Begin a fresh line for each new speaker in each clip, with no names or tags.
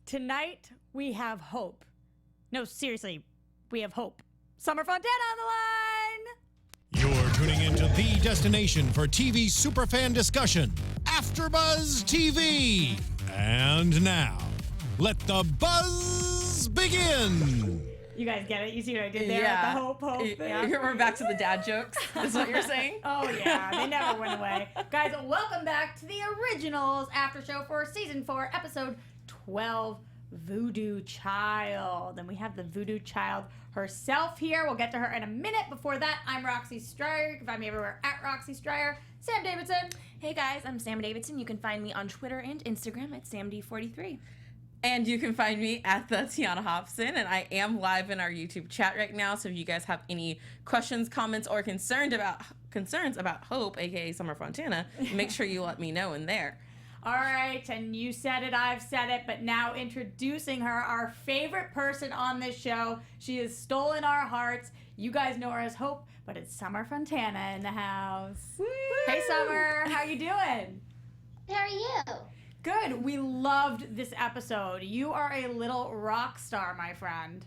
Tonight, we have hope. No, seriously, we have hope. Summer Fontana on the line!
You're tuning into the destination for TV superfan discussion, AFTERBUZZ TV. And now, let the buzz begin!
You guys get it? You see what I did there with the hope thing?
We're back to the dad jokes, is what you're saying?
Oh, yeah. They never went away. Guys, welcome back to the originals after show for Season 4, Episode 12, Voodoo Child. And we have the Voodoo Child herself here. We'll get to her in a minute. Before that, I'm Roxy Striar. You can find me everywhere at Roxy Striar. Sam Davidson.
Hey guys, I'm Sam Davidson. You can find me on Twitter and Instagram at SamD43.
And you can find me at the Tiona Hobson, and I am live in our YouTube chat right now. So if you guys have any questions, comments, or concerns about Hope, aka Summer Fontana, make sure you let me know in there.
All right, and you said it, I've said it, but now introducing her, our favorite person on this show. She has stolen our hearts. You guys know her as Hope, but it's Summer Fontana in the house. Woo! Hey, Summer, how you doing?
How are you?
Good. We loved this episode. You are a little rock star, my friend.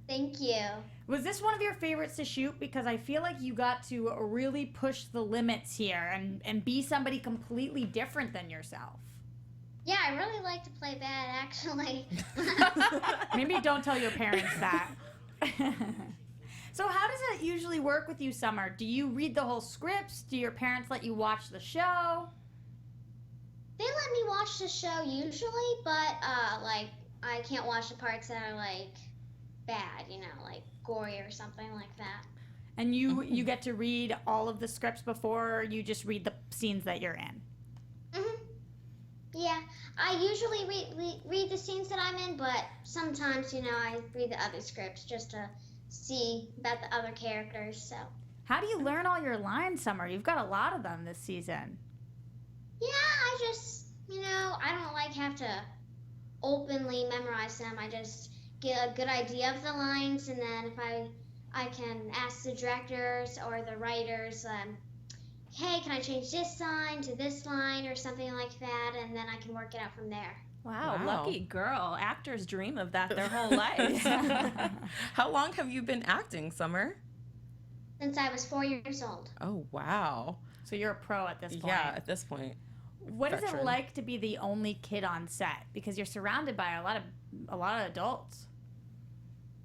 Thank you.
Was this one of your favorites to shoot? Because I feel like you got to really push the limits here and be somebody completely different than yourself.
Yeah, I really like to play bad, actually.
Maybe don't tell your parents that. So how does it usually work with you, Summer? Do you read the whole scripts? Do your parents let you watch the show?
They let me watch the show usually, but like I can't watch the parts that are like bad, you know, like gory or something like that.
And you get to read all of the scripts before, or you just read the scenes that you're in?
Yeah, I usually read the scenes that I'm in, but sometimes, you know, I read the other scripts just to see about the other characters, so.
How do you learn all your lines, Summer? You've got a lot of them this season.
Yeah, I just, you know, I don't like have to openly memorize them. I just get a good idea of the lines, and then if I can ask the directors or the writers, hey, can I change this line to this line or something like that, and then I can work it out from there.
Wow, lucky girl. Actors dream of that their whole life.
How long have you been acting, Summer?
Since I was 4 years old.
Oh, wow.
So you're a pro at this point.
Yeah, at this point.
What is it like to be the only kid on set? Because you're surrounded by a lot of adults.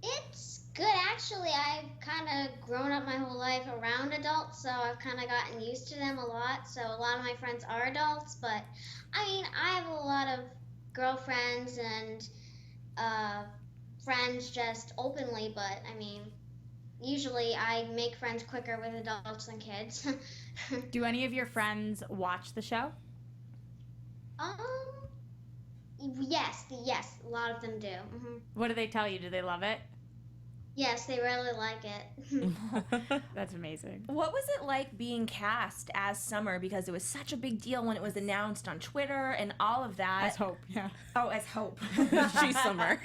It's good, actually. I've kind of grown up my whole life around adults, so I've kind of gotten used to them a lot. So a lot of my friends are adults, but I mean, I have a lot of girlfriends and friends just openly, but I mean, usually I make friends quicker with adults than kids.
Do any of your friends watch the show?
Yes, a lot of them do.
What do they tell you? Do they love it?
Yes, they really like it.
That's amazing.
What was it like being cast as Summer? Because it was such a big deal when it was announced on Twitter and all of that.
As Hope, yeah.
Oh, as Hope.
She's Summer.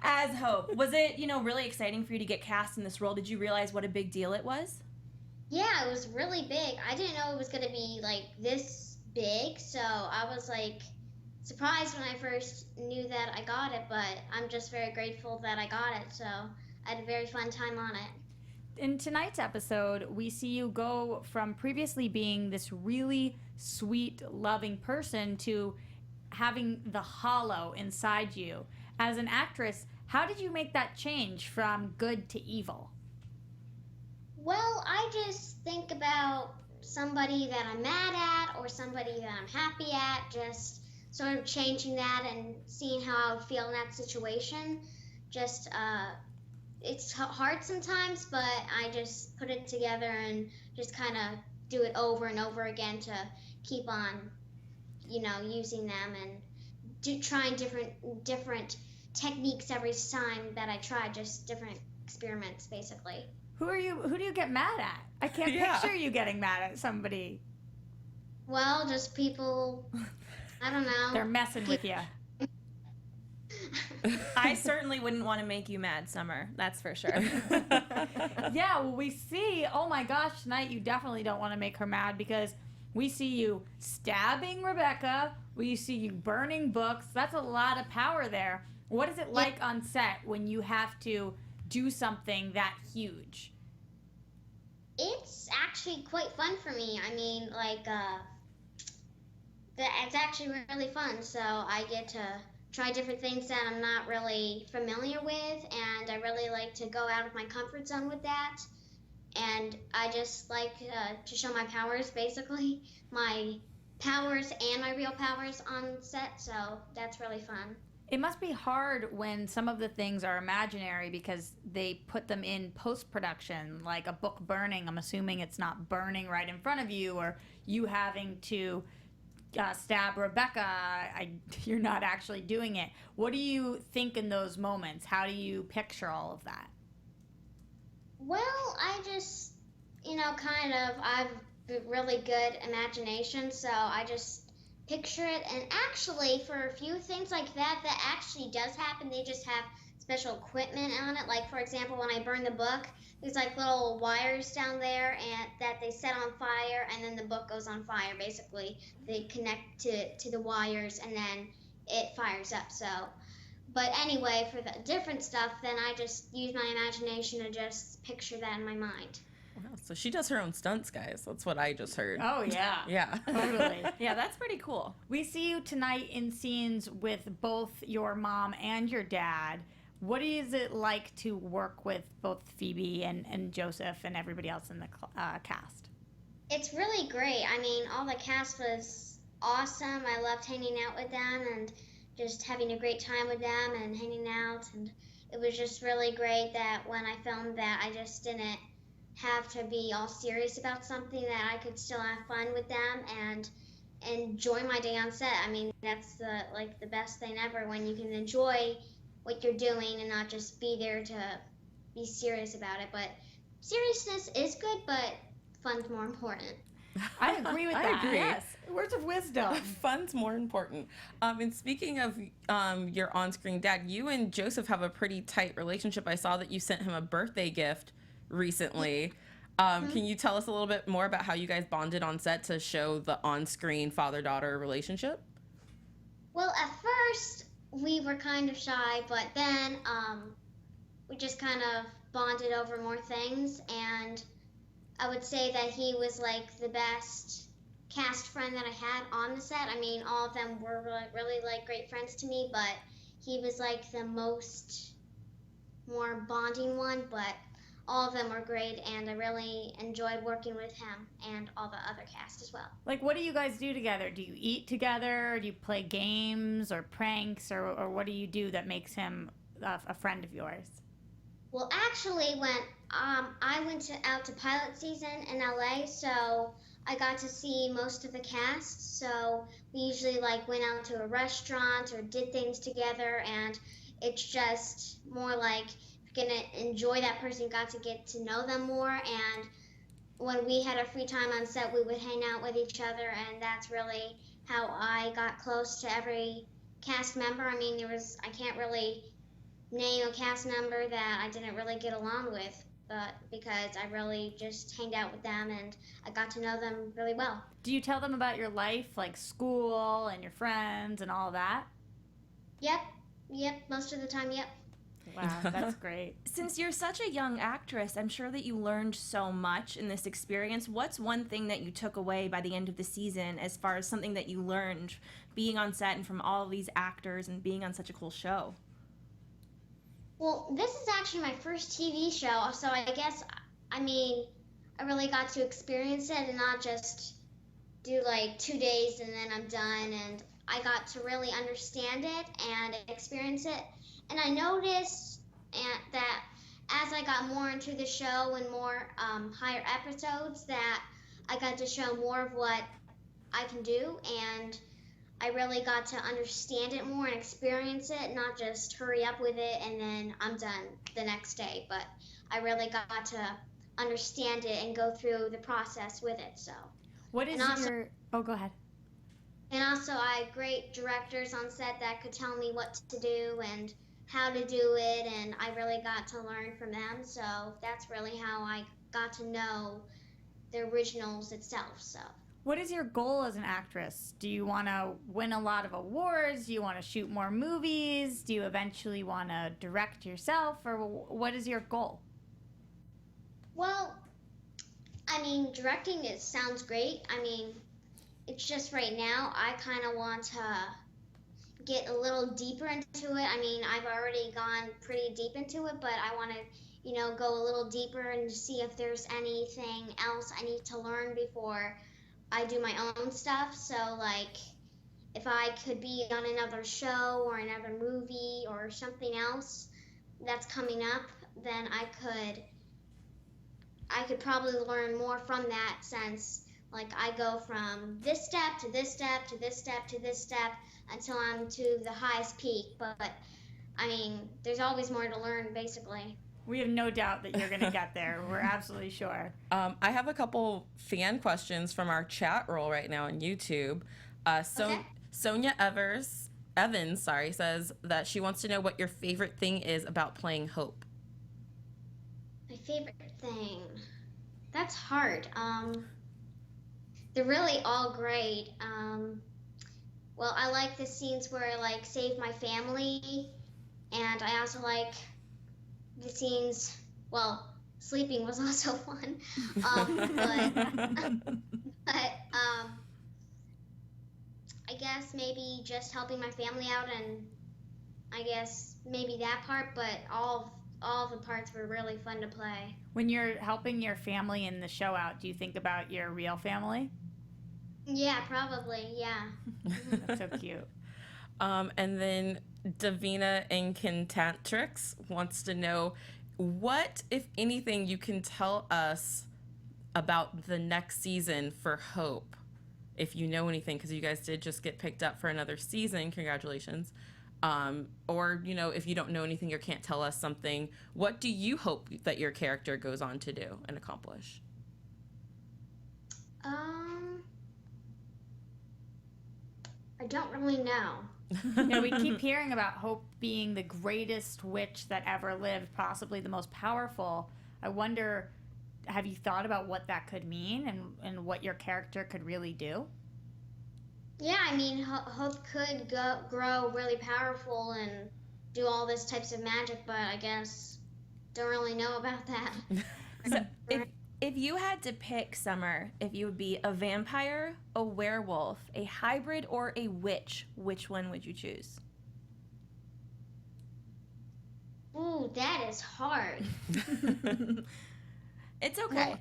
As Hope. Was it, really exciting for you to get cast in this role? Did you realize what a big deal it was?
Yeah, it was really big. I didn't know it was going to be like this big, so I was like surprised when I first knew that I got it, but I'm just very grateful that I got it, so I had a very fun time on it.
In tonight's episode, we see you go from previously being this really sweet, loving person to having the hollow inside you. As an actress, how did you make that change from good to evil?
Well, I just think about somebody that I'm mad at or somebody that I'm happy at, just sort of changing that and seeing how I would feel in that situation. Just, it's hard sometimes, but I just put it together and just kind of do it over and over again to keep on, using them and trying different techniques every time that I try, just different experiments, basically.
Who do you get mad at? I can't picture you getting mad at somebody.
Well, just people, I don't know.
They're messing with you.
I certainly wouldn't want to make you mad, Summer. That's for sure.
Yeah, well, we see, oh my gosh, tonight you definitely don't want to make her mad because We see you stabbing Rebekah. We see you burning books. That's a lot of power there. What is it like on set when you have to do something that huge?
It's actually quite fun for me. I mean, like, it's actually really fun. So I get to try different things that I'm not really familiar with, and I really like to go out of my comfort zone with that. And I just like to show my powers, basically, my powers and my real powers on set. So that's really fun.
It must be hard when some of the things are imaginary because they put them in post-production, like a book burning. I'm assuming it's not burning right in front of you, or you having to stab Rebekah. You're not actually doing it. What do you think in those moments? How do you picture all of that?
Well, I just, I've really good imagination, so I just picture it. And actually, for a few things like that actually does happen. They just have special equipment on it. Like, for example, when I burn the book, there's like little wires down there and that they set on fire, and then the book goes on fire. Basically, they connect to the wires, and then it fires up. So, but anyway, for the different stuff, then I just use my imagination to just picture that in my mind.
Wow, so she does her own stunts, guys. That's what I just heard.
Oh, yeah.
Yeah.
Totally.
Yeah, that's pretty cool.
We see you tonight in scenes with both your mom and your dad. What is it like to work with both Phoebe and Joseph and everybody else in the cast?
It's really great. I mean, all the cast was awesome. I loved hanging out with them and just having a great time with them and hanging out. And it was just really great that when I filmed that, I just didn't have to be all serious about something, that I could still have fun with them and enjoy my day on set. I mean, that's the best thing ever, when you can enjoy what you're doing and not just be there to be serious about it. But seriousness is good, but fun's more important.
I agree with that.
I agree.
Yes. Words of wisdom.
Fun's more important. And speaking of your on-screen dad, you and Joseph have a pretty tight relationship. I saw that you sent him a birthday gift recently. Can you tell us a little bit more about how you guys bonded on set to show the on-screen father-daughter relationship?
Well, at first we were kind of shy, but then we just kind of bonded over more things, and I would say that he was like the best cast friend that I had on the set. I mean, all of them were really like great friends to me, but he was like the more bonding one. But all of them were great, and I really enjoyed working with him and all the other cast as well.
Like, what do you guys do together? Do you eat together? Or do you play games or pranks? Or what do you do that makes him a friend of yours?
Well, actually, when I went out to pilot season in LA, so I got to see most of the cast. So we usually like went out to a restaurant or did things together, and it's just more like gonna enjoy that person, got to get to know them more. And when we had a free time on set, we would hang out with each other, and that's really how I got close to every cast member. I mean, I can't really name a cast member that I didn't really get along with, but because I really just hanged out with them and I got to know them really well.
Do you tell them about your life, like school and your friends and all that?
Yep, most of the time, yep.
Wow, that's great.
Since you're such a young actress, I'm sure that you learned so much in this experience. What's one thing that you took away by the end of the season as far as something that you learned being on set and from all of these actors and being on such a cool show?
Well, this is actually my first TV show, so I guess, I really got to experience it and not just do like 2 days and then I'm done. And I got to really understand it and experience it. And I noticed that as I got more into the show and more higher episodes, that I got to show more of what I can do, and I really got to understand it more and experience it, not just hurry up with it and then I'm done the next day. But I really got to understand it and go through the process with it. So.
What is your... Oh, go ahead.
And also I had great directors on set that could tell me what to do and how to do it, and I really got to learn from them. So that's really how I got to know the originals itself. So
What is your goal as an actress? Do you want to win a lot of awards? Do you want to shoot more movies? Do you eventually want to direct yourself? Or what is your goal?
Well, I mean, directing sounds great. I mean, it's just right now I kind of want to get a little deeper into it. I mean, I've already gone pretty deep into it, but I want to, go a little deeper and see if there's anything else I need to learn before I do my own stuff. So, like, if I could be on another show or another movie or something else that's coming up, then I could probably learn more from that, since like I go from this step to this step to this step to this step until I'm to the highest peak. But I mean, there's always more to learn, basically.
We have no doubt that you're going to get there. We're absolutely sure.
I have a couple fan questions from our chat roll right now on YouTube.
Okay.
Sonia Evans, says that she wants to know what your favorite thing is about playing Hope.
My favorite thing. That's hard. They're really all great. Well, I like the scenes where I like save my family, and I also like the scenes. Well, sleeping was also fun. But I guess maybe just helping my family out, and I guess maybe that part. But all the parts were really fun to play.
When you're helping your family in the show out, do you think about your real family?
Yeah, probably, yeah.
That's so cute.
And then Davina Incantatrix wants to know what, if anything, you can tell us about the next season for Hope, if you know anything, because you guys did just get picked up for another season. Congratulations. Or, if you don't know anything or can't tell us something, what do you hope that your character goes on to do and accomplish?
I don't really know.
We keep hearing about Hope being the greatest witch that ever lived, possibly the most powerful. I wonder, have you thought about what that could mean and what your character could really do?
Yeah, I mean, Hope could grow really powerful and do all this types of magic, but I guess don't really know about that.
So if you had to pick, Summer, if you would be a vampire, a werewolf, a hybrid, or a witch, which one would you choose?
Ooh, that is hard.
It's okay.
Well,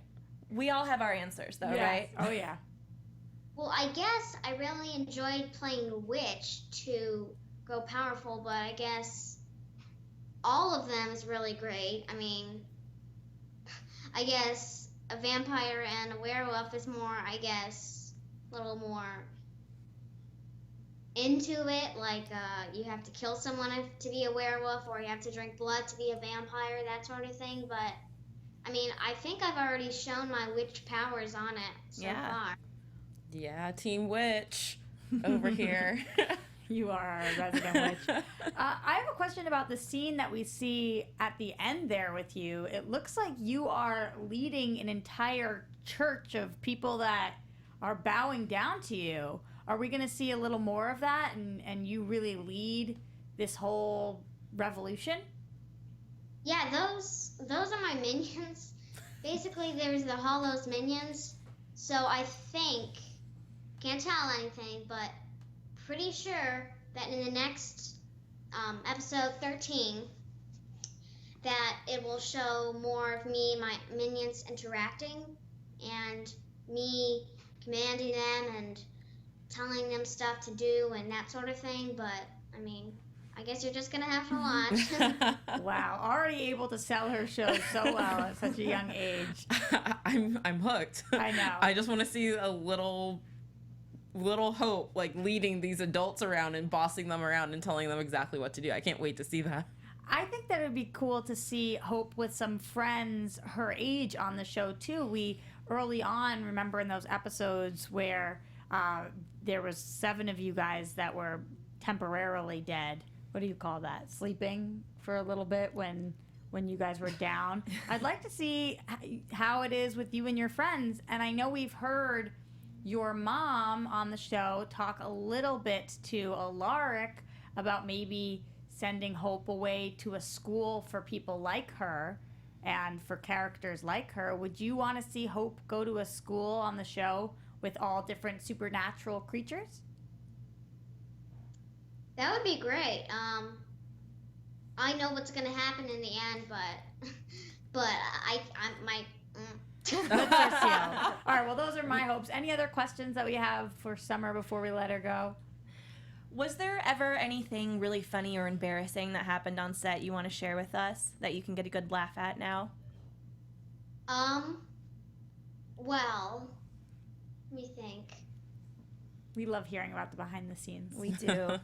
we all have our answers, though,
Yes.
right?
Oh, yeah.
Well, I guess I really enjoyed playing witch to grow powerful, but I guess all of them is really great. I mean, I guess a vampire and a werewolf is more, I guess, a little more into it. Like, you have to kill someone to be a werewolf, or you have to drink blood to be a vampire, that sort of thing. But, I mean, I think I've already shown my witch powers on it so far.
Yeah, Team Witch over here.
You are our resident witch. I have a question about the scene that we see at the end there with you. It looks like you are leading an entire church of people that are bowing down to you. Are we going to see a little more of that and you really lead this whole revolution?
Yeah, those are my minions. Basically, there's the Hollows minions. So I think, can't tell anything, but pretty sure that in the next episode 13 that it will show more of me and my minions interacting and me commanding them and telling them stuff to do and that sort of thing. But I mean, I guess you're just gonna have to watch.
Wow, already able to sell her show so well at such a young age.
I'm hooked.
I know.
I just want to see a little Hope like leading these adults around and bossing them around and telling them exactly what to do. I can't wait to see that.
I think that it would be cool to see Hope with some friends her age on the show too. We early on remember in those episodes where there was 7 of you guys that were temporarily dead. What do you call that? Sleeping for a little bit when you guys were down. I'd like to see how it is with you and your friends. And I know we've heard your mom on the show talk a little bit to Alaric about maybe sending Hope away to a school for people like her and for characters like her. Would you want to see Hope go to a school on the show with all different supernatural creatures?
That would be great. I know what's gonna happen in the end, but I'm my.
That's our seal. All right, well, those are my hopes. Any other questions that we have for Summer before we let her go?
Was there ever anything really funny or embarrassing that happened on set you want to share with us that you can get a good laugh at now?
Well, let me think.
We love hearing about the behind the scenes.
We do.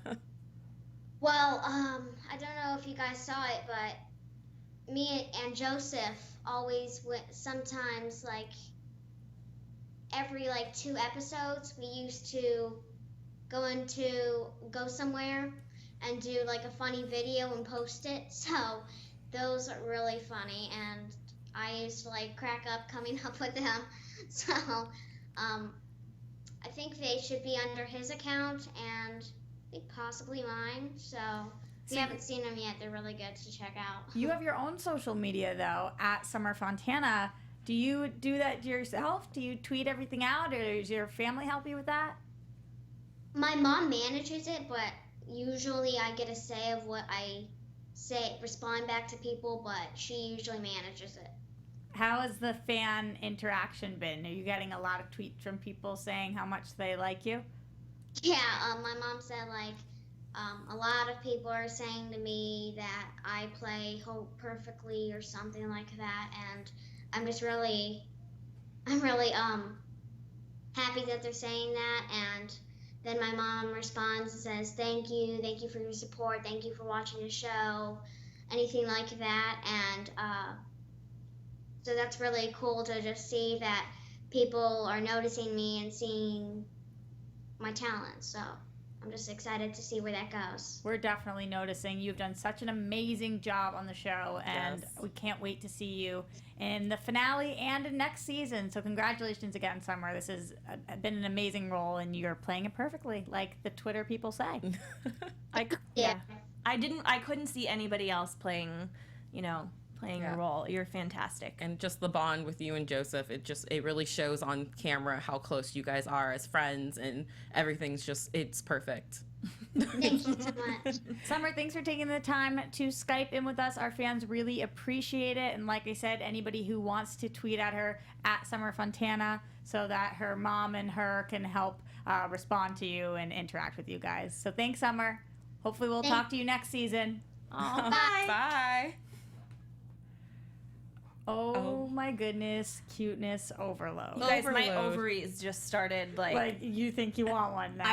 Well, I don't know if you guys saw it, but me and Joseph always went, sometimes like every 2 episodes, we used to go somewhere and do a funny video and post it. So those are really funny, and I used to crack up coming up with them. So I think they should be under his account and I think possibly mine. So if you haven't seen them yet, they're really good to check out.
You have your own social media, though, at Summer Fontana. Do you do that yourself? Do you tweet everything out, or does your family help you with that?
My mom manages it, but usually I get a say of what I say, respond back to people, but she usually manages it.
How has the fan interaction been? Are you getting a lot of tweets from people saying how much they like you?
Yeah, my mom said a lot of people are saying to me that I play Hope perfectly or something like that, and I'm really happy that they're saying that. And then my mom responds and says, thank you for your support, thank you for watching the show, anything like that. And so that's really cool to just see that people are noticing me and seeing my talent. So I'm just excited to see where that goes.
We're definitely noticing. You've done such an amazing job on the show, and
Yes.
we can't wait to see you in the finale and in next season. So congratulations again, Summer. This has been an amazing role, and you're playing it perfectly, like the Twitter people say.
Yeah.
I couldn't see anybody else playing
Yeah.
a role. You're fantastic.
And just the bond with you and Joseph, it really shows on camera how close you guys are as friends, and everything's it's perfect.
Thank you so much.
Summer, thanks for taking the time to Skype in with us. Our fans really appreciate it. And like I said, anybody who wants to tweet at her at Summer Fontana so that her mom and her can help respond to you and interact with you guys. So thanks, Summer. Hopefully we'll talk to you next season.
Oh, bye.
Bye.
Oh my goodness, cuteness overload.
You guys, my
Overload.
ovaries just started
Like you think you want one now.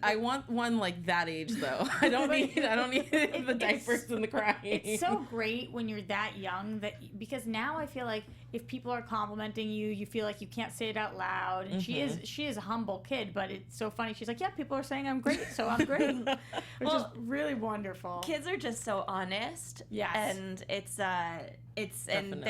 I want one like that age though. I don't need the diapers and the crying.
It's so great when you're that young because now I feel like if people are complimenting you, you feel like you can't say it out loud. And she is a humble kid, but it's so funny. She's like, yeah, people are saying I'm great, so I'm great, which is really wonderful.
Kids are just so honest.
Yes.
And and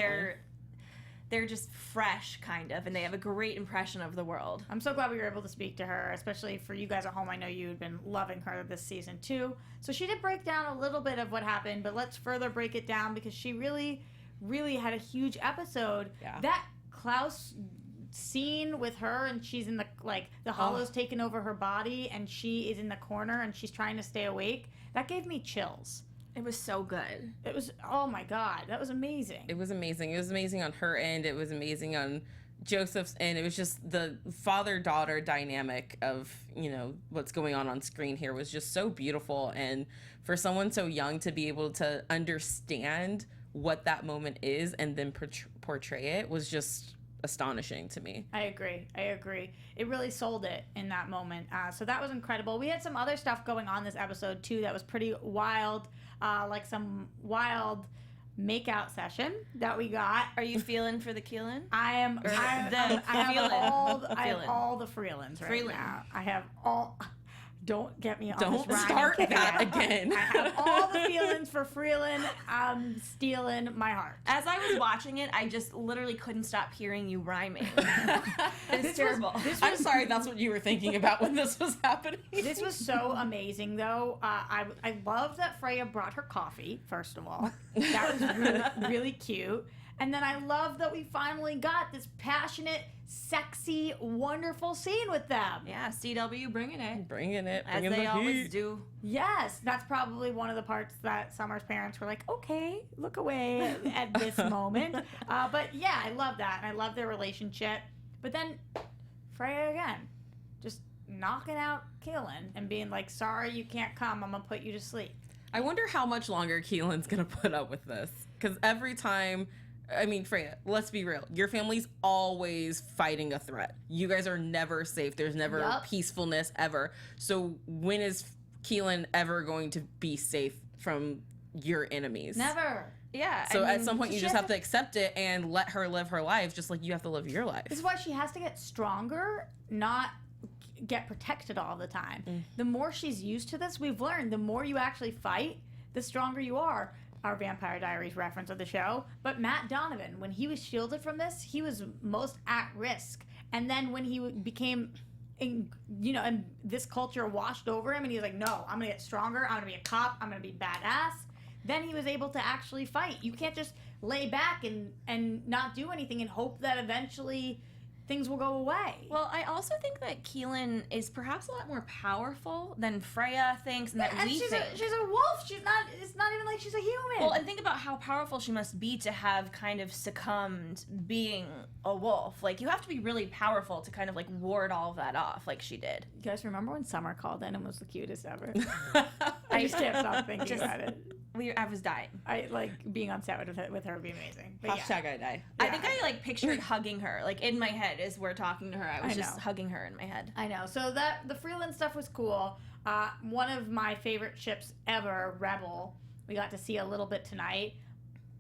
they're just fresh, kind of, and they have a great impression of the world.
I'm so glad we were able to speak to her, especially for you guys at home. I know you'd been loving her this season too. So she did break down a little bit of what happened, but let's further break it down because she really, really had a huge episode.
Yeah.
That Klaus scene with her and she's in the hollow's taken over her body and she is in the corner and she's trying to stay awake. That gave me chills.
It was so good.
It was, oh my God, that was amazing.
It was amazing. It was amazing on her end. It was amazing on Joseph's end. It was just the father-daughter dynamic of, what's going on screen here was just so beautiful. And for someone so young to be able to understand what that moment is and then portray it was just astonishing to me.
I agree. It really sold it in that moment. So that was incredible. We had some other stuff going on this episode too that was pretty wild, like some wild makeout session that we got.
Are you feeling for the Keelin?
I have all the Freelins right
Freelin.
now. I have all. Don't get me on
Don't
this rhyming
start
kick
that again.
I have all the feelings for Freeland. I'm stealing my heart.
As I was watching it, I just literally couldn't stop hearing you rhyming. It's terrible.
I'm sorry, that's what you were thinking about when this was happening.
This was so amazing, though. I love that Freya brought her coffee, first of all. That was really, really cute. And then I love that we finally got this passionate, sexy, wonderful scene with them.
Yeah, CW bringing it.
Bringing it,
As
bringing
they
the
always
heat.
do.
Yes, that's probably one of the parts that Summer's parents were like, okay, look away at this moment. But yeah, I love that. And I love their relationship. But then Freya again, just knocking out Keelin and being like, sorry, you can't come. I'm going to put you to sleep.
I wonder how much longer Keelan's gonna put up with this. Because every time, I mean, Freya, let's be real. Your family's always fighting a threat. You guys are never safe. There's never
Yup.
peacefulness ever. So when is Keelin ever going to be safe from your enemies?
Never.
Yeah.
So
I
at
mean,
some point, you just have to accept it and let her live her life, just like you have to live your life.
This is why she has to get stronger, not get protected all the time. The more she's used to this, we've learned the more you actually fight, the stronger you are. Our Vampire Diaries reference of the show. But Matt Donovan, when he was shielded from this, he was most at risk. And then when he became, and this culture washed over him, and he was like, no, I'm going to get stronger. I'm going to be a cop. I'm going to be badass. Then he was able to actually fight. You can't just lay back and not do anything and hope that eventually things will go away.
Well, I also think that Keelin is perhaps a lot more powerful than Freya thinks and that
and
we
she's
think.
she's a wolf. It's not even like she's a human.
Well, and think about how powerful she must be to have kind of succumbed being a wolf. Like, you have to be really powerful to kind of, like, ward all of that off like she did.
You guys remember when Summer called in and was the cutest ever? I just can't stop thinking about it.
I was dying.
I like being on set with her would be amazing. But yeah.
Hashtag I die.
I think I, like, pictured hugging her. Like, in my head as we're talking to her, I was just hugging her in my head.
I know. So the Freeland stuff was cool. One of my favorite ships ever, Rebel, we got to see a little bit tonight.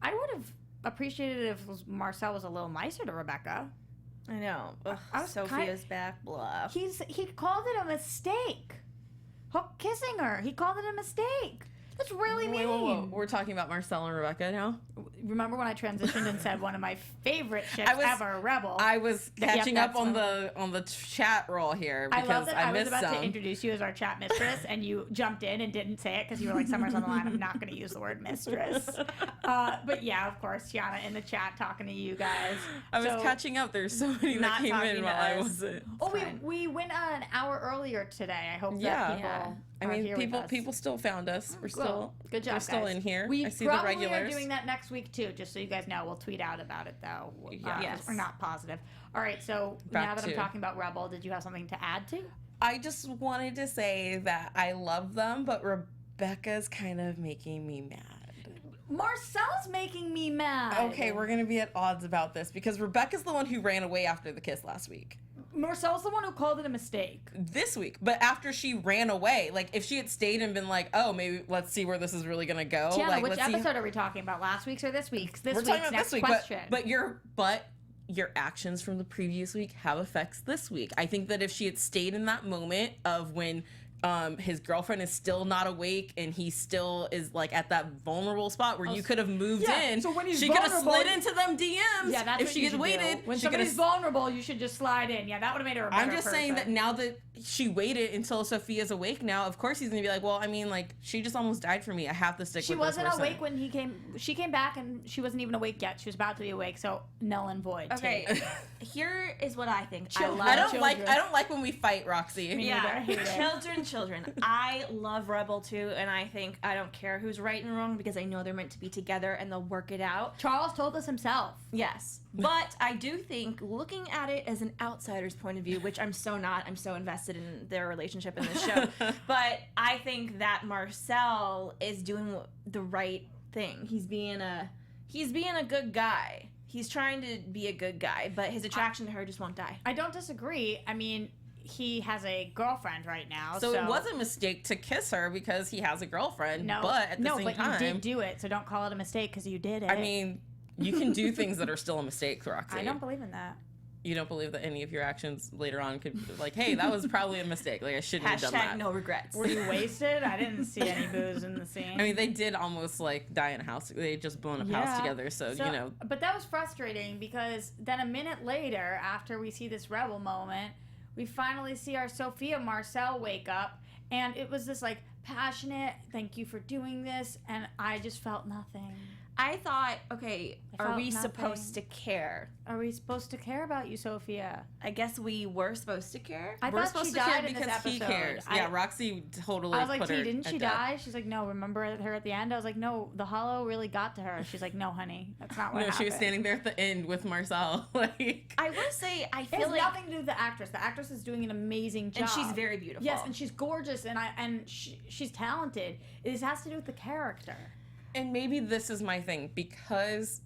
I would have appreciated it if Marcel was a little nicer to Rebekah.
I know. Ugh,
I was
Sophia's back, blah.
He called it a mistake. Kissing her. He called it a mistake. That's really mean.
Whoa. We're talking about Marcel and Rebekah now?
Remember when I transitioned and said one of my favorite ships ever, Rebel?
I was catching up
that's
on the chat roll here
I
because
love that I was
missed
about
some.
to introduce you as our chat mistress, and you jumped in and didn't say it because you were like, Summer's on the line. I'm not going to use the word mistress. But yeah, of course, Tiona in the chat talking to you guys.
I was catching up. There's so many that
Not
came
talking
in
to
while I
us.
wasn't.
Oh, we went an hour earlier today. I hope that
Yeah.
people
I
are
mean,
here with us.
people still found us. We're still
Good job,
we're still
guys.
in here.
We
I see the
probably
regulars.
are doing that next week too, just so you guys know. We'll tweet out about it though.
Yes.
We're not positive. All right, so
Back
now that I'm
to-
talking about Rebel, did you have something to add to?
I just wanted to say that I love them, but Rebekah's kind of making me mad.
Marcel's making me mad.
Okay, we're gonna be at odds about this because Rebekah's the one who ran away after the kiss last week.
Marcel's the one who called it a mistake.
This week, but after she ran away, like if she had stayed and been like, "Oh, maybe let's see where this is really gonna go."
Tiana,
like,
which
let's see-
episode are we talking about? Last week's or this week's? This
We're
week's
talking about
next
this week,
question.
but your actions from the previous week have effects this week. I think that if she had stayed in that moment of when his girlfriend is still not awake and he still is like at that vulnerable spot where you could have moved in,
so when he's
she could have
vulnerable,
slid into them DMs.
yeah, that's
if
what
she
you
had
should
waited.
do. When
she
somebody's
could've-
vulnerable, you should just slide in. Yeah, that would have made her a better
I'm just saying that
person.
now that she waited until Sophia's awake now, of course he's gonna be like, well, I mean, like, she just almost died for me. I have to stick
She
with this
wasn't
person.
awake when he came. She came back and she wasn't even awake yet. She was about to be awake, so null and void.
Okay,
Tate.
here is what I think.
Children.
I don't
Children.
like when we fight, Roxy.
Me neither. I hate it.
Children. I love Rebel too, and I think I don't care who's right and wrong because I know they're meant to be together and they'll work it out.
Charles told us himself.
Yes. But I do think looking at it as an outsider's point of view, which I'm so not, I'm so invested in their relationship in this show. But I think that Marcel is doing the right thing. He's being a good guy. He's trying to be a good guy, but his attraction to her just won't die.
I don't disagree. I mean, he has a girlfriend right now.
So it was a mistake to kiss her because he has a girlfriend.
No,
but at the same
but
time,
you did do it, so don't call it a mistake because you did it.
I mean, you can do things that are still a mistake, Roxy.
I don't believe in that.
you don't believe that any of your actions later on could be like, hey, that was probably a mistake. Like, I shouldn't have done that.
No regrets.
Were you wasted? I didn't see any booze in the scene.
I mean, they did almost like die in a house. They had just blown up house together. So, you know.
But that was frustrating because then a minute later, after we see this rebel moment, we finally see our Sophia Marcel wake up. And it was this like passionate, thank you for doing this. And I just felt nothing.
I thought, okay, are we
nothing.
supposed to care?
Are we supposed to care about you, Sophia?
I guess we were supposed to care.
We're
thought
supposed
she
to care
died in this
because he
episode.
cares. Yeah, Roxy totally
I was like,
put her
T, didn't
at
she
death.
die? She's like, no, remember her at the end? I was like, no, the hollow really got to her. She's like, no, honey, that's not what
No,
happened.
she was standing there at the end with Marcel. Like,
I will say, I
It
feel
has
like,
nothing to do with the actress. The actress is doing an amazing job.
and she's very beautiful.
Yes, and she's gorgeous, and she's talented. This has to do with the character.
and maybe this is my thing because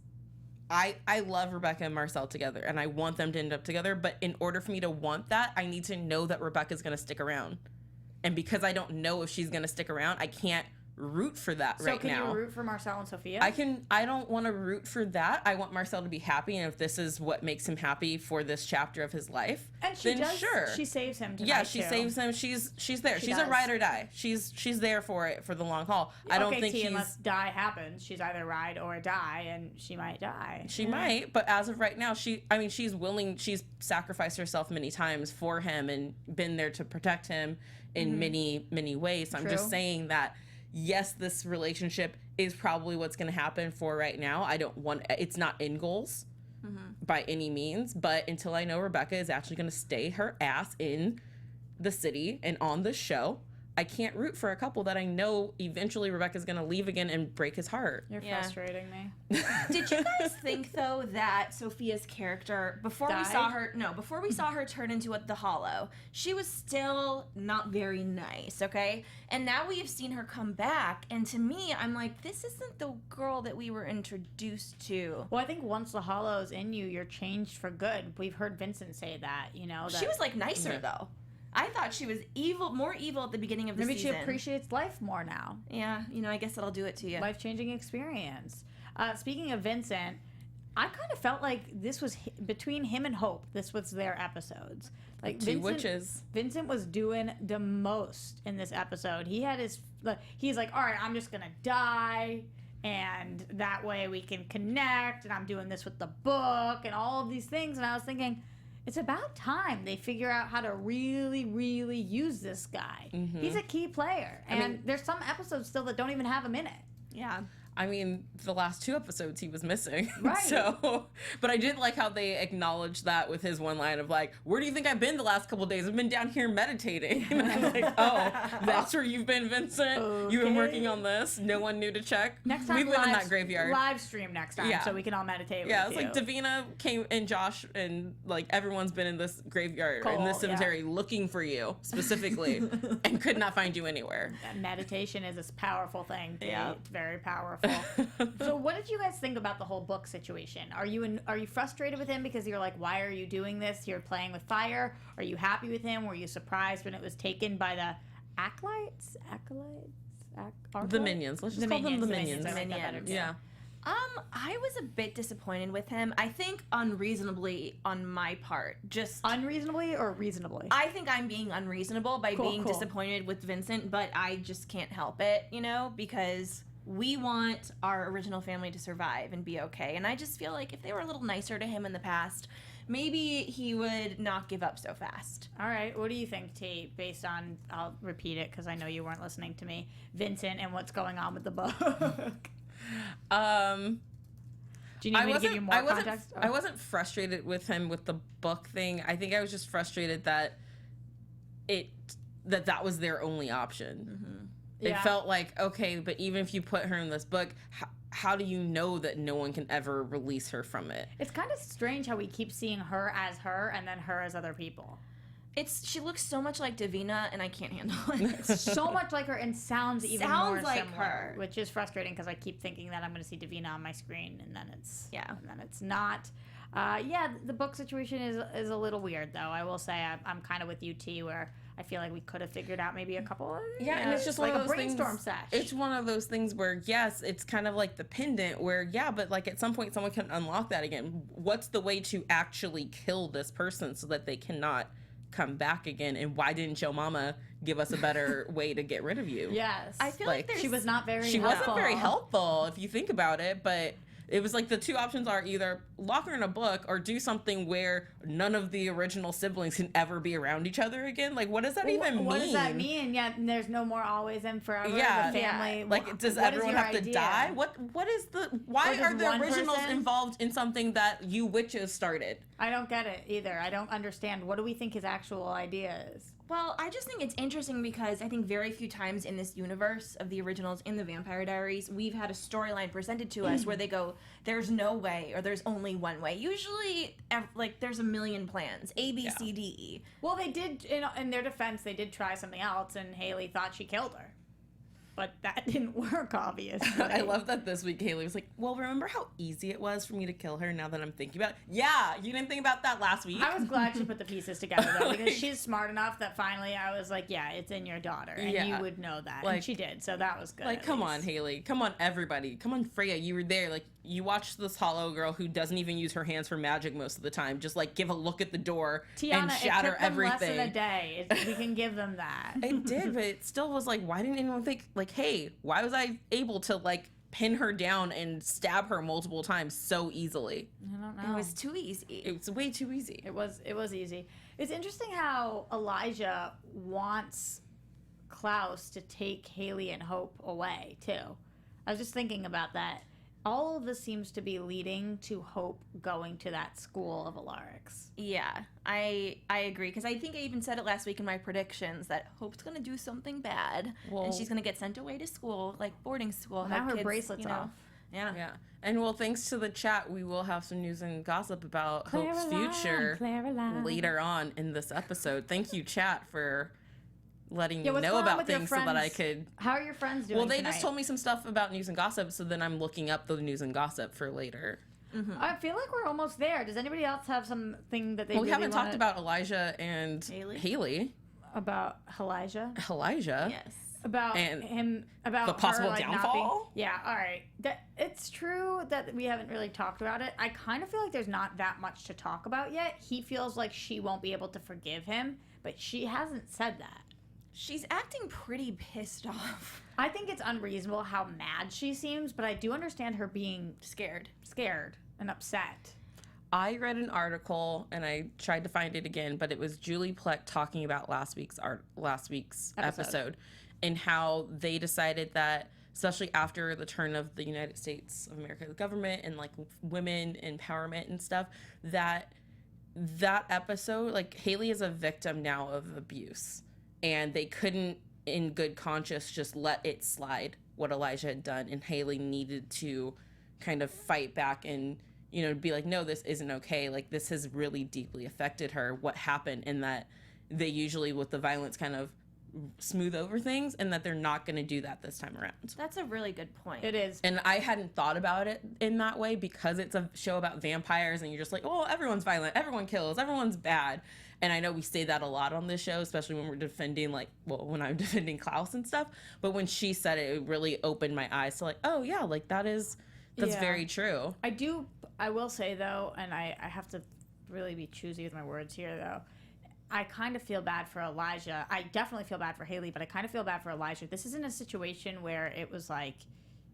I love Rebekah and Marcel together, and I want them to end up together. But in order for me to want that, I need to know that Rebekah's going to stick around. And because I don't know if she's going to stick around, I can't root for that
So
right
can
now.
you root for Marcel and Sophia?
I don't want to root for that. I want Marcel to be happy, and if this is what makes him happy for this chapter of his life,
and she
then
does.
sure.
She saves him tonight,
Yeah, she
too.
saves him. She's there.
She
She's
does.
a ride or die. She's there for it for the long haul. I don't think she's.
unless die happens, she's either ride or die, and she might die.
She might, but as of right now, she's willing. She's sacrificed herself many times for him and been there to protect him in many ways. So I'm just
True.
saying that. Yes, this relationship is probably what's going to happen for right now. I don't want. It's not in goals by any means, but until I know Rebekah is actually going to stay her ass in the city and on the show, I can't root for a couple that I know eventually Rebekah's going to leave again and break his heart.
You're
Yeah.
frustrating me.
Did you guys think though that Sophia's character before we
Died?
saw her turn into the Hollow, she was still not very nice, okay? And now we have seen her come back, and to me, I'm like, this isn't the girl that we were introduced to.
Well, I think once the hollow's in you, you're changed for good. We've heard Vincent say that. You know, that
She was like nicer though. I thought she was more evil at the beginning of the
maybe
season.
she appreciates life more now.
Yeah, I guess that'll do it to you.
Life-changing experience. Speaking of Vincent, I kind of felt like this was between him and Hope. This was their episodes. Like
Two witches.
Vincent was doing the most in this episode. He had he's like, all right, I'm just gonna die, and that way we can connect. And I'm doing this with the book and all of these things. And I was thinking, it's about time they figure out how to really, really use this guy. He's a key player. And there's some episodes still that don't even have him in it.
Yeah.
I mean, the last 2 episodes he was missing.
Right.
So, but I did like how they acknowledged that with his one line of like, where do you think I've been the last couple of days? I've been down here meditating. And I was like, oh, that's where you've been, Vincent? You've been
Okay.
working on this? No one knew to check?
Next time,
we live in that graveyard.
Live stream next time,
Yeah.
so we can all meditate.
Yeah,
with
it's like
you.
Davina came and Josh and like everyone's been in this graveyard in this
Cool, yeah.
cemetery looking for you specifically and could not find you anywhere.
Meditation is a powerful thing.
Yeah.
It's very powerful. So, what did you guys think about the whole book situation? Are you frustrated with him because you're like, why are you doing this? You're playing with fire. Are you happy with him? Were you surprised when it was taken by the acolytes?
The minions. Let's just call them the minions.
I like that better, too.
Yeah.
I was a bit disappointed with him. I think unreasonably on my part. Just
Unreasonably or reasonably?
I think I'm being unreasonable by being
Cool.
disappointed with Vincent, but I just can't help it, because we want our original family to survive and be okay. And I just feel like if they were a little nicer to him in the past, maybe he would not give up so fast.
All right. What do you think, T, based on, I'll repeat it because I know you weren't listening to me, Vincent and what's going on with the book? Do you need me to give you more context?
I wasn't frustrated with him with the book thing. I think I was just frustrated that that was their only option. It
Yeah.
felt like, okay, but even if you put her in this book, how do you know that no one can ever release her from it?
It's kind of strange how we keep seeing her as her and then her as other people.
She looks so much like Davina, and I can't handle it.
So much like her and sounds even
Sounds
more
like
similar,
her.
which is frustrating because I keep thinking that I'm going to see Davina on my screen and then it's
Yeah.
and then it's not. Yeah, the book situation is a little weird, though. I will say I'm kind of with you, T, where I feel like we could have figured out maybe a couple of...
Yeah, and it's just
like
one of
a
those
brainstorm
things,
sesh.
It's one of those things where, yes, it's kind of like the pendant where, yeah, but like at some point someone can unlock that again. What's the way to actually kill this person so that they cannot come back again? And why didn't your mama give us a better way to get rid of you?
Yes.
I feel like
she was not very
She
helpful.
wasn't very helpful if you think about it, but it was like the two options are either lock her in a book or do something where none of the original siblings can ever be around each other again. Like, what does that even mean?
What does that mean? Yeah, and there's no more always and forever.
Yeah.
The family.
Like, does
what is
everyone
your
have to
idea?
die? Why
Or
are
does
the
one
originals
person-
involved in something that you witches started?
I don't get it either. I don't understand. What do we think his actual idea is?
Well, I just think it's interesting because I think very few times in this universe of the originals in the Vampire Diaries, we've had a storyline presented to us where they go, there's no way or there's only one way. Usually, like, there's a million plans, A, B, C, D, E.
Well, they did, in their defense, they did try something else, and Hayley thought she killed her. But that didn't work, obviously.
I love that this week Hayley was like, well, remember how easy it was for me to kill her now that I'm thinking about it? Yeah, you didn't think about that last week.
I was glad she put the pieces together, though, because she's smart enough that finally I was like, yeah, it's in your daughter, and you would know that.
Like,
and she did, so that was good.
Like, come on, Hayley. Come on, everybody. Come on, Freya. You were there. Like, you watched this hollow girl who doesn't even use her hands for magic most of the time. Just, like, give a look at the door
Tiona,
and shatter
it took them
everything.
less than a day. We can give them that.
It did, but it still was like, why didn't anyone think, like, hey, why was I able to, like, pin her down and stab her multiple times so easily?
I don't know.
It was too easy.
It was way too easy.
It was easy. It's interesting how Elijah wants Klaus to take Hayley and Hope away, too. I was just thinking about that. All of this seems to be leading to Hope going to that school of Alaric's.
Yeah, I agree, because I think I even said it last week in my predictions that Hope's going to do something bad, and she's going to get sent away to school, like boarding school.
Now
have
her
kids,
bracelet's off.
Yeah.
Yeah. And well, thanks to the chat, we will have some news and gossip about Hope's future later on in this episode. Thank you, chat, for letting me
what's
know
going on
about
with your
things so that I
friends?
could...
How are your friends doing
Well, they
tonight?
just told me some stuff about news and gossip, so then I'm looking up the news and gossip for later.
Mm-hmm.
I feel like we're almost there. Does anybody else have something that they
Well, we
really
haven't talked about Elijah and Hayley.
About Elijah?
Elijah.
Yes.
About
And
him, about
the possible
her, like,
downfall?
Yeah, all right. It's true that we haven't really talked about it. I kind of feel like there's not that much to talk about yet. He feels like she won't be able to forgive him, but she hasn't said that.
She's acting pretty pissed off.
I think it's unreasonable how mad she seems, but I do understand her being scared and upset.
I read an article and I tried to find it again, but it was Julie Pleck talking about last week's episode and how they decided that, especially after the turn of the United States of America, the government, and like women empowerment and stuff, that episode, like, Hayley is a victim now of abuse, and they couldn't in good conscience just let it slide what Elijah had done, and Hayley needed to kind of fight back and, you know, be like, no, this isn't okay. Like, this has really deeply affected her, what happened, and that they usually, with the violence, kind of smooth over things, and that they're not going to do that this time around.
That's a really good point.
It is.
And I hadn't thought about it in that way because it's a show about vampires, and you're just like, oh, everyone's violent, everyone kills, everyone's bad. And I know we say that a lot on this show, especially when we're defending, like, well, when I'm defending Klaus and stuff. But when she said it, it really opened my eyes to, like, oh, yeah, like, that's very true.
I will say, though, and I have to really be choosy with my words here, though. I kind of feel bad for Elijah. I definitely feel bad for Hayley, but I kind of feel bad for Elijah. This isn't a situation where it was like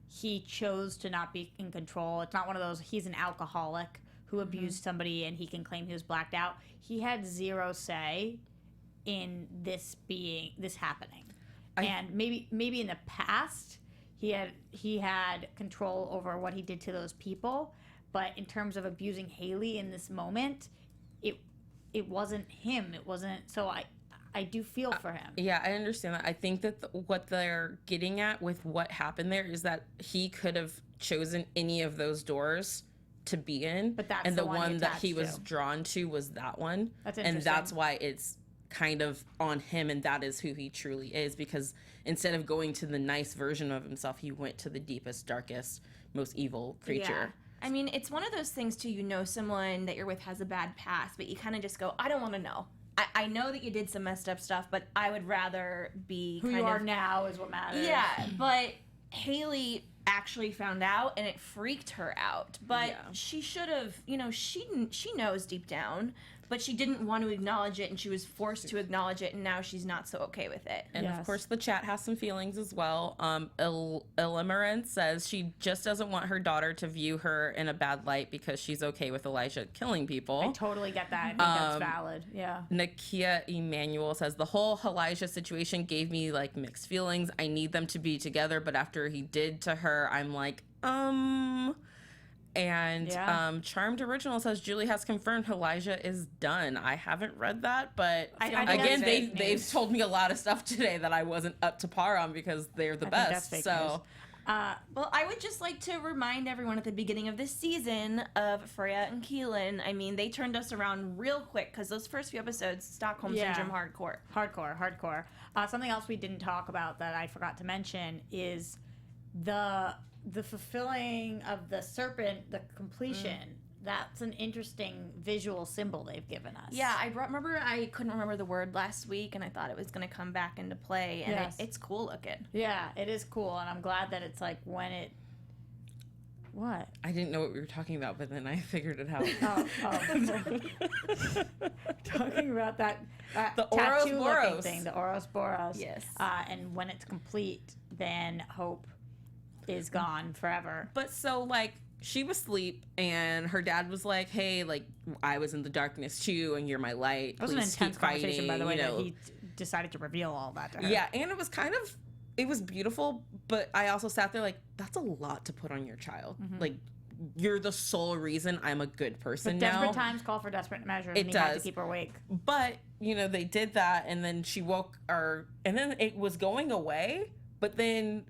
he chose to not be in control. It's not one of those, he's an alcoholic who abused somebody and he can claim he was blacked out. He had zero say in this happening. And maybe in the past he had control over what he did to those people, but in terms of abusing Hayley in this moment, it wasn't him. It wasn't. So I do feel for him.
Yeah, I understand that. I think that what they're getting at with what happened there is that he could have chosen any of those doors to be in,
but that's
and
the
one
one
that he was
to.
drawn to was that one.
That's interesting.
And that's why it's kind of on him, and that is who he truly is, because instead of going to the nice version of himself, he went to the deepest, darkest, most evil creature.
I mean, it's one of those things too, someone that you're with has a bad past, but you kind of just go, I don't want to know. I know that you did some messed up stuff, but I would rather be
Who you are now is what matters.
Yeah, but Hayley actually found out and it freaked her out. But she should have, she knows deep down, but she didn't want to acknowledge it, and she was forced to acknowledge it, and now she's not so okay with it.
And of course, the chat has some feelings as well. Illimerant says she just doesn't want her daughter to view her in a bad light because she's okay with Elijah killing people.
I totally get that. I think that's valid. Yeah.
Nakia Emmanuel says the whole Elijah situation gave me like mixed feelings. I need them to be together, but after he did to her, I'm like, And Charmed Original says Julie has confirmed Elijah is done. I haven't read that, but again, they've told me a lot of stuff today that I wasn't up to par on because they're the best. So,
well, I would just like to remind everyone at the beginning of this season of Freya and Keelin. I mean, they turned us around real quick because those first few episodes, Stockholm Syndrome hardcore.
Hardcore. Something else we didn't talk about that I forgot to mention is the fulfilling of the serpent, the completion. That's an interesting visual symbol they've given us.
Yeah, I couldn't remember the word last week, and I thought it was going to come back into play, and it's cool looking.
Yeah, it is cool, and I'm glad that it's like when it... What?
I didn't know what we were talking about, but then I figured it out.
Talking about that
the
tattoo-looking thing, the Ouroboros.
Yes.
And when it's complete, then Hope is gone forever.
But so, like, she was asleep, and her dad was like, hey, like, I was in the darkness too, and you're my light.
It was an intense conversation, by the way, that he decided to reveal all that to her.
Yeah, and it was it was beautiful, but I also sat there like, that's a lot to put on your child. Mm-hmm. Like, you're the sole reason I'm a good person now.
Desperate times call for desperate measures, and you have to keep her awake.
But, they did that, and then she woke, and then it was going away. But then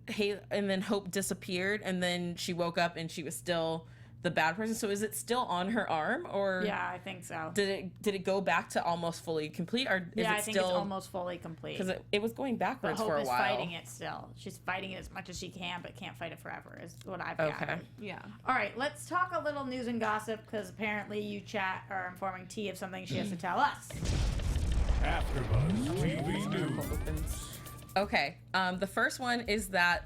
Hope disappeared, and then she woke up and she was still the bad person. So is it still on her arm, or
yeah, I think so.
Did it go back to almost fully complete, or is
I
it
think
still
it's almost fully complete?
Because it was going backwards for a while.
Hope is fighting it still. She's fighting it as much as she can, but can't fight it forever. Is what I've gathered.
Yeah.
All right, let's talk a little news and gossip because apparently you chat are informing T of something she has to tell us.
AfterBuzz TV News.
Okay, the first one is that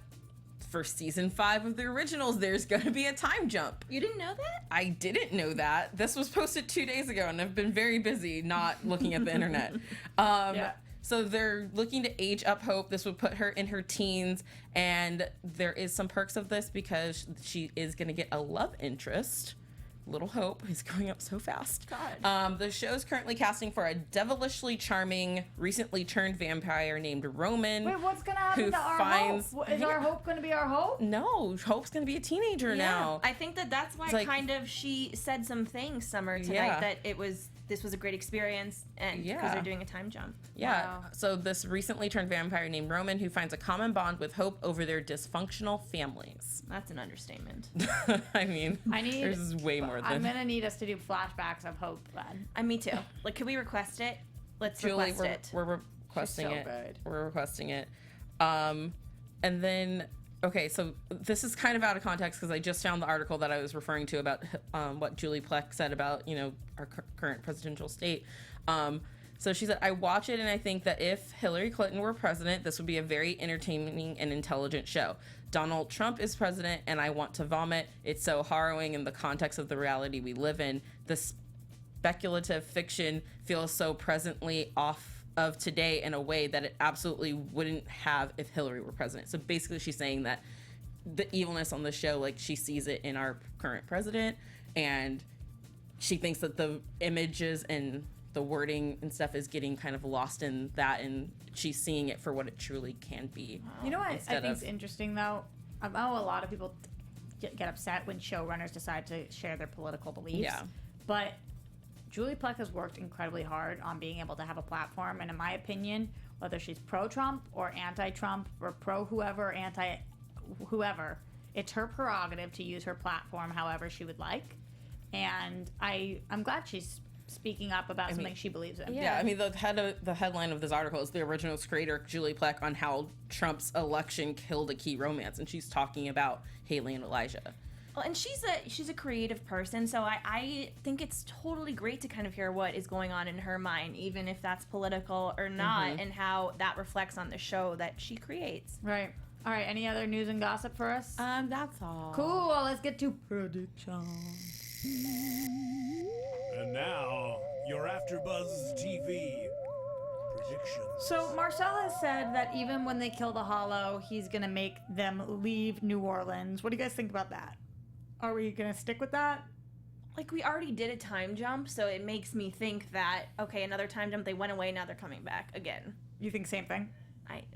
for season 5 of the originals, there's going to be a time jump.
You didn't know that?
I didn't know that. This was posted 2 days ago, and I've been very busy not looking at the internet. So they're looking to age up Hope. This would put her in her teens, and there is some perks of this because she is going to get a love interest. Little Hope is growing up so fast.
God.
The show's currently casting for a devilishly charming, recently turned vampire named Roman.
Wait, what's going to happen to our Hope? Is our Hope going to be our Hope?
No, Hope's going to be a teenager now.
I think that's why she said some things, Summer, tonight, that this was a great experience, and because they're doing a time jump.
Yeah. Wow. So this recently turned vampire named Roman who finds a common bond with Hope over their dysfunctional families.
That's an understatement.
I mean, there's way more than...
I'm going to need us to do flashbacks of Hope then.
Me too. Like, can we request it? Let's request it.
We're requesting it.
Good.
We're requesting it. And then... Okay, so this is kind of out of context because I just found the article that I was referring to about what Julie Plec said about, our current presidential state. So she said, I watch it and I think that if Hillary Clinton were president, this would be a very entertaining and intelligent show. Donald Trump is president and I want to vomit. It's so harrowing in the context of the reality we live in. The speculative fiction feels so presently off of today in a way that it absolutely wouldn't have if Hillary were president. So basically she's saying that the evilness on the show, like she sees it in our current president, and she thinks that the images and the wording and stuff is getting kind of lost in that, and she's seeing it for what it truly can be.
You know what I think is interesting though? I know a lot of people get upset when showrunners decide to share their political beliefs. Yeah. But Julie Plec has worked incredibly hard on being able to have a platform, and in my opinion, whether she's pro-Trump or anti-Trump or pro-whoever, anti-whoever, it's her prerogative to use her platform however she would like, and I'm glad she's speaking up about something she believes in.
Yeah, I mean, the headline of this article is the original creator, Julie Plec, on how Trump's election killed a key romance, and she's talking about Hayley and Elijah.
Well, and she's a creative person, so I think it's totally great to kind of hear what is going on in her mind, even if that's political or not, and how that reflects on the show that she creates.
Right. All right, any other news and gossip for us?
That's all.
Cool, let's get to predictions.
And now, your AfterBuzz TV predictions.
So Marcel has said that even when they kill the Hollow, he's going to make them leave New Orleans. What do you guys think about that? Are we going to stick with that?
Like, we already did a time jump, so it makes me think that, okay, another time jump, they went away, now they're coming back again.
You think same thing?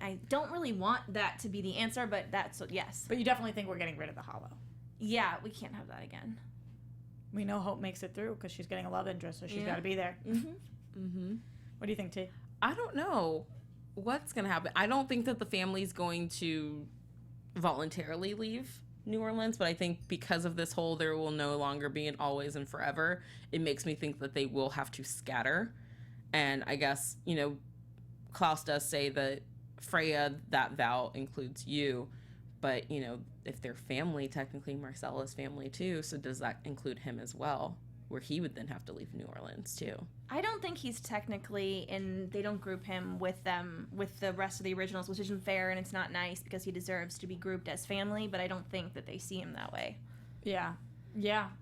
I don't really want that to be the answer, but that's, yes.
But you definitely think we're getting rid of the Hollow.
Yeah, we can't have that again.
We know Holt makes it through because she's getting a love interest, so she's got to be there. What do you think, T?
I don't know what's going to happen. I don't think that the family's going to voluntarily leave New Orleans, but I think because of this whole there will no longer be an always and forever, it makes me think that they will have to scatter. And I guess, Klaus does say that Freya, that vow includes you, but, if they're family, technically Marcel is family too, so does that include him as well, where he would then have to leave New Orleans too?
I don't think he's technically they don't group him with them, with the rest of the originals, which isn't fair, and it's not nice because he deserves to be grouped as family, but I don't think that they see him that way.
Yeah,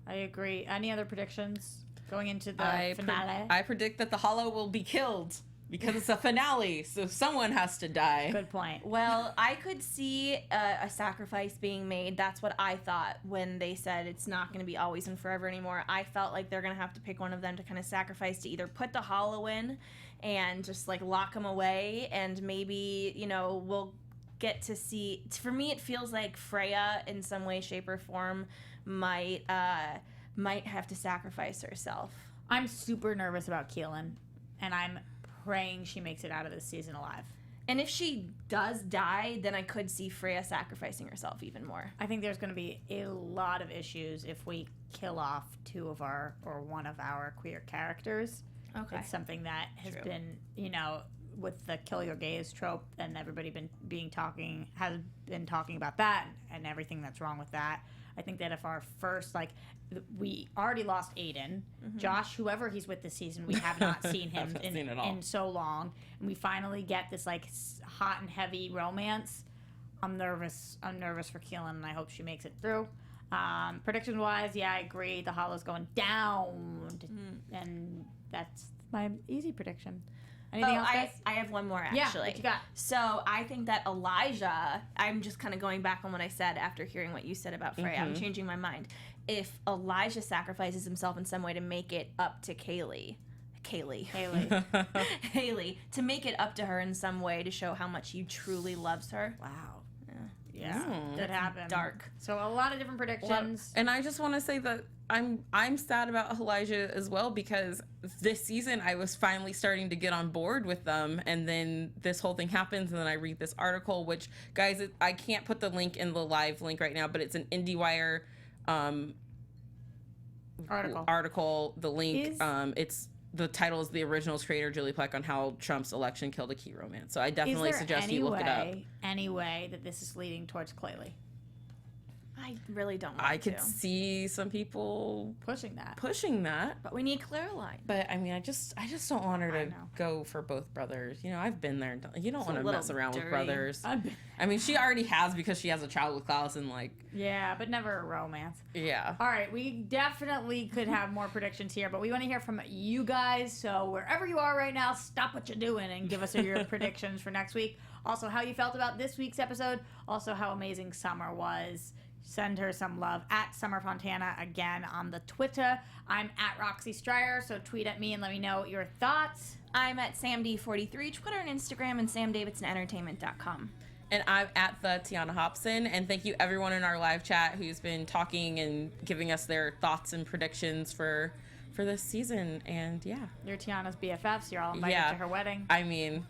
I agree. Any other predictions going into the finale?
I predict that the Hollow will be killed because it's a finale, so someone has to die.
Good point.
Well, I could see a sacrifice being made. That's what I thought when they said it's not going to be always and forever anymore. I felt like they're going to have to pick one of them to kind of sacrifice, to either put the Hollow in and just like lock him away, and maybe, we'll get to see. For me, it feels like Freya in some way, shape, or form might have to sacrifice herself.
I'm super nervous about Keelin, and I'm praying she makes it out of this season alive.
And if she does die, then I could see Freya sacrificing herself even more.
I think there's going to be a lot of issues if we kill off one of our queer characters.
Okay.
It's something that has been, with the kill your gays trope, and everybody has been talking about that and everything that's wrong with that. I think that if our first, we already lost Aiden, Josh, whoever he's with this season, we have not seen him in so long, and we finally get this hot and heavy romance. I'm nervous for Keelin, and I hope she makes it through. Prediction wise, yeah, I agree. The Hollow's going down, and that's my easy prediction. Anything else, guys?
I have one more, actually.
Yeah, what you got?
So I think that Elijah, I'm just kind of going back on what I said after hearing what you said about Freya. I'm changing my mind. If Elijah sacrifices himself in some way to make it up to Hayley, to make it up to her in some way to show how much he truly loves her.
Wow. Yeah, that happened.
Dark.
So a lot of different predictions.
And I just want to say that I'm sad about Elijah as well, because this season I was finally starting to get on board with them, and then this whole thing happens, and then I read this article, which, guys, I can't put the link in the live link right now, but it's an IndieWire article. The link, it's the title is The Originals Creator Julie Plec on How Trump's Election Killed a Key Romance. So I definitely suggest you look it up.
Any way that this is leading towards Claylee?
I really don't want to.
I could see some people
pushing that.
But we need Caroline.
But I mean, I just don't want her to go for both brothers. I've been there. You don't want to mess around with brothers. I mean, she already has, because she has a child with Klaus, and
yeah, but never a romance.
Yeah.
All right, we definitely could have more predictions here, but we want to hear from you guys. So wherever you are right now, stop what you're doing and give us your predictions for next week. Also, how you felt about this week's episode. Also, how amazing Summer was. Send her some love at Summer Fontana again on the Twitter. I'm at Roxy Striar, so tweet at me and let me know your thoughts.
I'm at SamD43, Twitter and Instagram, and SamDavidsonEntertainment.com.
And I'm at the Tiona Hobson. And thank you everyone in our live chat who's been talking and giving us their thoughts and predictions for this season. And yeah.
You're Tiana's BFFs. You're all invited to her wedding.
I mean,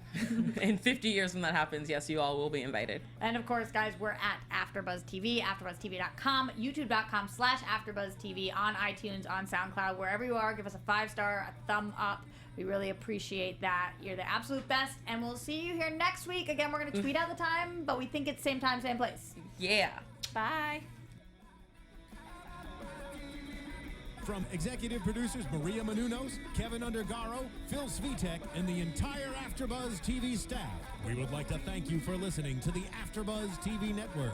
in 50 years when that happens, yes, you all will be invited.
And of course, guys, we're at AfterBuzz TV, AfterBuzzTV.com, YouTube.com/AfterBuzzTV, on iTunes, on SoundCloud, wherever you are. Give us a 5-star, a thumb up. We really appreciate that. You're the absolute best. And we'll see you here next week. Again, we're going to tweet out the time, but we think it's same time, same place.
Yeah.
Bye.
From executive producers Maria Menounos, Kevin Undergaro, Phil Svitek, and the entire AfterBuzz TV staff, we would like to thank you for listening to the AfterBuzz TV network.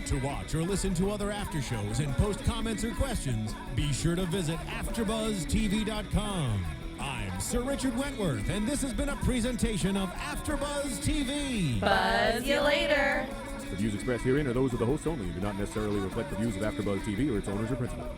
To watch or listen to other after shows and post comments or questions, be sure to visit AfterBuzzTV.com. I'm Sir Richard Wentworth, and this has been a presentation of AfterBuzz TV.
Buzz you later.
The views expressed herein are those of the hosts only and do not necessarily reflect the views of AfterBuzz TV or its owners or principals.